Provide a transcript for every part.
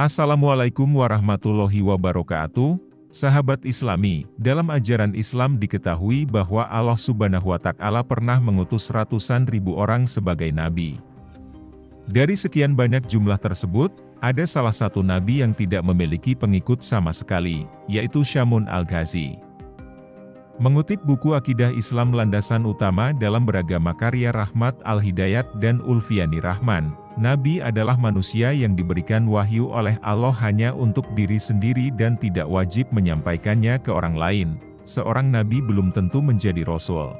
Assalamualaikum warahmatullahi wabarakatuh. Sahabat Islami, dalam ajaran Islam diketahui bahwa Allah Subhanahu wa Ta'ala pernah mengutus ratusan ribu orang sebagai nabi. Dari sekian banyak jumlah tersebut, ada salah satu nabi yang tidak memiliki pengikut sama sekali, yaitu Syamun Al-Ghazi. Mengutip buku Akidah Islam landasan utama dalam beragama karya Rahmat Al-Hidayat dan Ulfiani Rahman, Nabi adalah manusia yang diberikan wahyu oleh Allah hanya untuk diri sendiri dan tidak wajib menyampaikannya ke orang lain. Seorang nabi belum tentu menjadi rasul.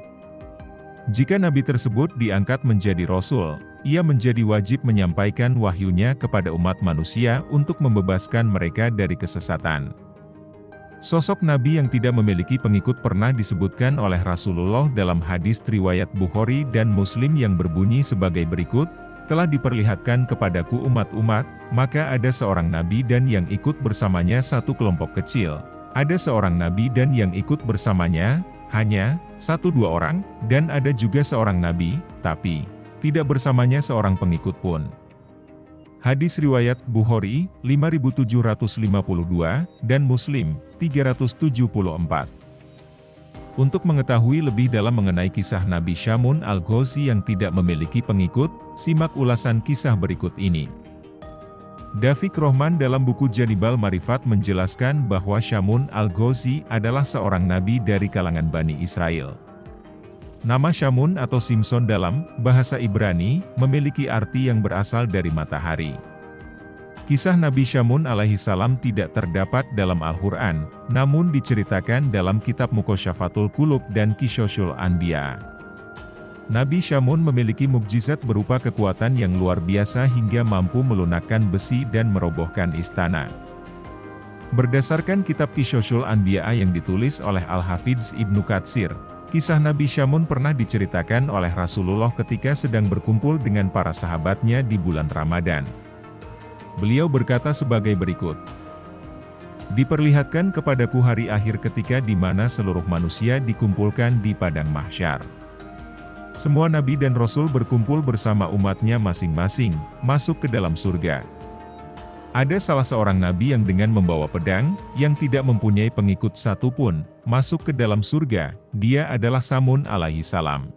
Jika nabi tersebut diangkat menjadi rasul, ia menjadi wajib menyampaikan wahyunya kepada umat manusia untuk membebaskan mereka dari kesesatan. Sosok nabi yang tidak memiliki pengikut pernah disebutkan oleh Rasulullah dalam hadis riwayat Bukhari dan Muslim yang berbunyi sebagai berikut, telah diperlihatkan kepadaku umat-umat, maka ada seorang nabi dan yang ikut bersamanya satu kelompok kecil. Ada seorang nabi dan yang ikut bersamanya, hanya, 1-2 orang, dan ada juga seorang nabi, tapi, tidak bersamanya seorang pengikut pun. Hadis riwayat Bukhari, 5752, dan Muslim, 374. Untuk mengetahui lebih dalam mengenai kisah Nabi Syamun Al-Ghazi yang tidak memiliki pengikut, simak ulasan kisah berikut ini. Dafiq Rohman dalam buku Janibal Marifat menjelaskan bahwa Syamun Al-Ghazi adalah seorang nabi dari kalangan Bani Israel. Nama Syamun atau Simson dalam bahasa Ibrani memiliki arti yang berasal dari matahari. Kisah Nabi Syamun alaihissalam tidak terdapat dalam Al-Quran, namun diceritakan dalam kitab Muqasyafatul Qulub dan Qisasul Anbiya. Nabi Syamun memiliki mukjizat berupa kekuatan yang luar biasa hingga mampu melunakkan besi dan merobohkan istana. Berdasarkan kitab Qisasul Anbiya yang ditulis oleh Al-Hafidz Ibnu Katsir, kisah Nabi Syamun pernah diceritakan oleh Rasulullah ketika sedang berkumpul dengan para sahabatnya di bulan Ramadan. Beliau berkata sebagai berikut, "Diperlihatkan kepadaku hari akhir ketika di mana seluruh manusia dikumpulkan di padang mahsyar. Semua nabi dan rasul berkumpul bersama umatnya masing-masing, masuk ke dalam surga. Ada salah seorang nabi yang dengan membawa pedang, yang tidak mempunyai pengikut satupun, masuk ke dalam surga, dia adalah Syamun alaihissalam."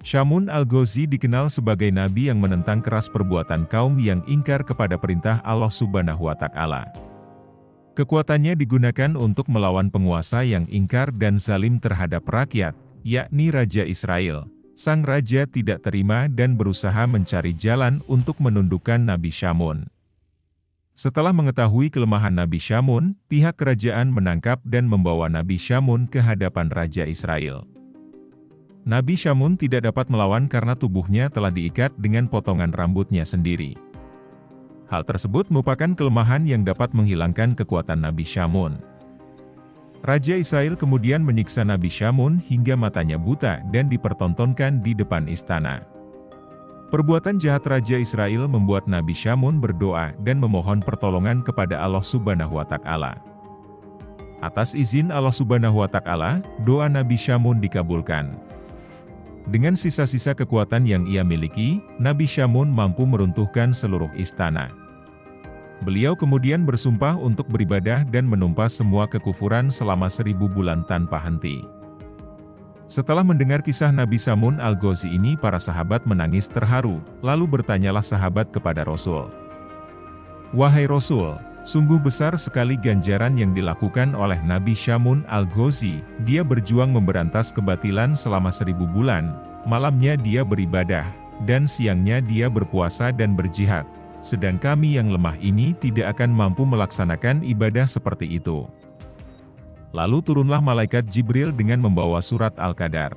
Syamun Al-Ghazi dikenal sebagai nabi yang menentang keras perbuatan kaum yang ingkar kepada perintah Allah Subhanahu wa Ta'ala. Kekuatannya digunakan untuk melawan penguasa yang ingkar dan zalim terhadap rakyat, yakni Raja Israel. Sang raja tidak terima dan berusaha mencari jalan untuk menundukkan Nabi Syamun. Setelah mengetahui kelemahan Nabi Syamun, pihak kerajaan menangkap dan membawa Nabi Syamun ke hadapan Raja Israel. Nabi Syamun tidak dapat melawan karena tubuhnya telah diikat dengan potongan rambutnya sendiri. Hal tersebut merupakan kelemahan yang dapat menghilangkan kekuatan Nabi Syamun. Raja Israel kemudian menyiksa Nabi Syamun hingga matanya buta dan dipertontonkan di depan istana. Perbuatan jahat Raja Israel membuat Nabi Syamun berdoa dan memohon pertolongan kepada Allah Subhanahu wa Ta'ala. Atas izin Allah Subhanahu wa Ta'ala, doa Nabi Syamun dikabulkan. Dengan sisa-sisa kekuatan yang ia miliki, Nabi Syamun mampu meruntuhkan seluruh istana. Beliau kemudian bersumpah untuk beribadah dan menumpas semua kekufuran selama 1000 bulan tanpa henti. Setelah mendengar kisah Nabi Syamun Al-Ghazi ini, para sahabat menangis terharu, lalu bertanyalah sahabat kepada Rasul. "Wahai Rasul, sungguh besar sekali ganjaran yang dilakukan oleh Nabi Syamun Al-Ghazi. Dia berjuang memberantas kebatilan selama 1000 bulan, malamnya dia beribadah, dan siangnya dia berpuasa dan berjihad. Sedang kami yang lemah ini tidak akan mampu melaksanakan ibadah seperti itu." Lalu turunlah malaikat Jibril dengan membawa surat Al-Qadar.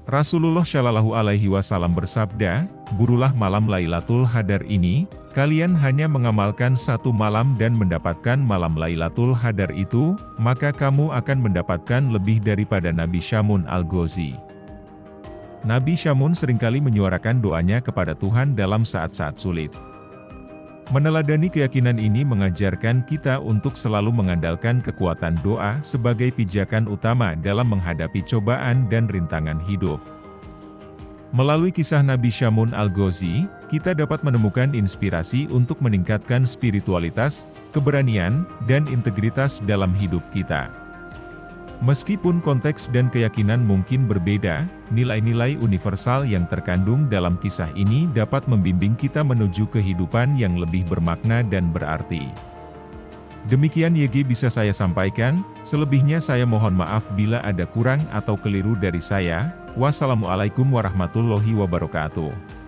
Rasulullah Shallallahu Alaihi Wasallam bersabda, "Burulah malam Lailatul Qadar ini, kalian hanya mengamalkan 1 malam dan mendapatkan malam Lailatul Qadar itu, maka kamu akan mendapatkan lebih daripada Nabi Syamun Al-Ghazi." Nabi Syamun seringkali menyuarakan doanya kepada Tuhan dalam saat-saat sulit. Meneladani keyakinan ini mengajarkan kita untuk selalu mengandalkan kekuatan doa sebagai pijakan utama dalam menghadapi cobaan dan rintangan hidup. Melalui kisah Nabi Syamun Al-Ghazi, kita dapat menemukan inspirasi untuk meningkatkan spiritualitas, keberanian, dan integritas dalam hidup kita. Meskipun konteks dan keyakinan mungkin berbeda, nilai-nilai universal yang terkandung dalam kisah ini dapat membimbing kita menuju kehidupan yang lebih bermakna dan berarti. Demikian yang bisa saya sampaikan, selebihnya saya mohon maaf bila ada kurang atau keliru dari saya. Wassalamualaikum warahmatullahi wabarakatuh.